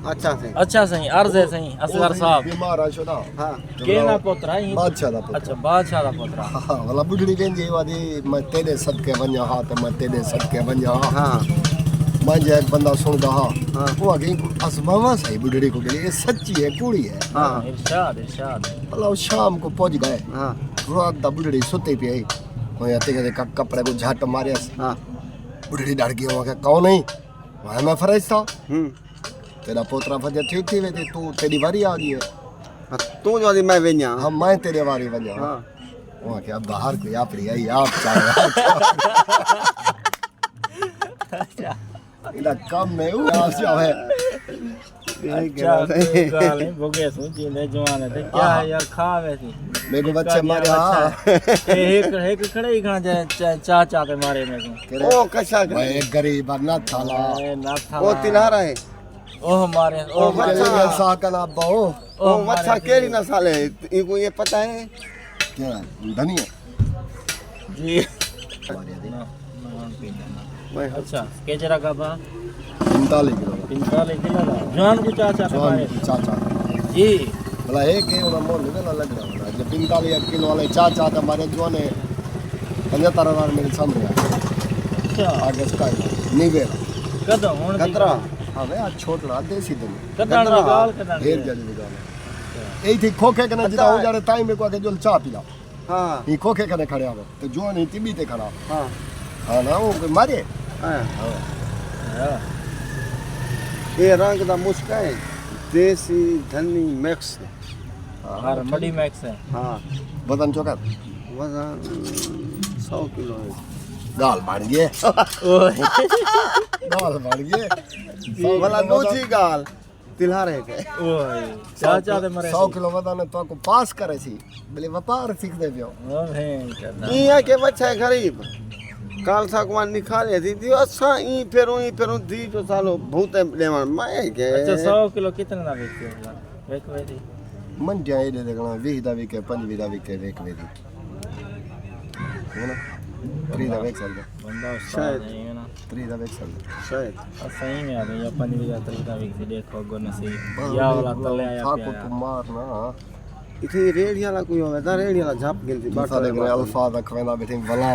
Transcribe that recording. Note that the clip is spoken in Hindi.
अच्छा सही अर्ज है सही असगर साहब बीमार आ शुदा हाँ के ना पोतरा ही बादशाह दा पुत्र अच्छा बादशाह दा पोतरा हाँ वाला बुढ़ड़ी वेंदी वादी मैं तेरे सदके वन्या हा ते मैं तेरे सदके वन्या हा हाँ मैं जे एक बंदा सुनदा हा हाँ। वो आगे असमावा सही बुढ़ड़ी को गली ये सच्ची है कूड़ी है हाँ इरशाद इरशाद मतलब शाम को पहुंच गए हाँ रात दा बुढ़ड़ी सुते पई आई वो आते के कपड़े को झट मारे हाँ बुढ़ड़ी डर गई वो के कौन नहीं वहां मैं फरिश्ता तेरा पोतरा फजे ठीक थी वे तू तेरी बारी आ गई है तू जो मैं वेन्या हम मैं तेरे बारी वन्या हाँ वो क्या बाहर कोई आपरी आई आप चाहे इला काम में वो आप जावे अच्छा गाल है भोगे सोची ले जवान है क्या है यार खावे थी मेरे को बच्चे मारे हां एक खड़े ही खाना चाचा पे मारे मेरे को ओ कशा मैं एक गरीब ना थाला ना था ओ तिलारा है ओह मारे ओ मेरे लिए साकन अब हो ओ मच्छा केरी ना साले इनको ये पता है क्या धनिया जी मैं अच्छा केचरा का बा 45 किलो 45 किलो जवान को चाचा पे मारे चाचा जी भला एक है उना मोल निकल लग रहा है जब 45 किलो वाले चाचा था हमारे जो ने 75,000 मेरे सामने अच्छा आगे इसका निवे कदम हुन कतरा हां वे आज छोटड़ा देसी दिन कदम गाल कदम ढेर जल्दी निकाल ए थी खोखे कने जिदा हो जारे टाइम में को आके जो चाह पिला हाँ ई खोखे कने खड़े आवे तो जो नहीं तिबी ते खड़ा हाँ हां ना वो मारे हाँ हां ये रंग दा मुस्का है देसी धनी मैक्स हर मडी मैक्स है हाँ बदन चौका वजन 100 किलो है गाल बढ़ गए ओए गाल बढ़ गए वाला नोची गाल तिलहारे के ओए चाचा ते मरे 100 किलो वजन तो को पास करे सी बोले व्यापार सीख दे पियो ओ भाई करना इया के बच्चा है गरीब काल सागवान निकाले थी अच्छा ई फेरो दी जो सालो भूत लेवन मैं के अच्छा 100 किलो कितने ना बेचते हो वेक वेदी मन जाए दे देखना 20 दा विके 5 दा विके वेक वेदी है ना 3 दा वेक चल बंदा शायद। उस्ताद है ना 3 दा वेक चल शायद सही में आ गई अपन भी जाते का विक देखो गो नसीब या वाला तले आया था पे को तुम मारना इथे रेडियाला कोई होवे ता रेडियाला झाप गिनती सारे अल्फा दा खवेंदा बैठे वला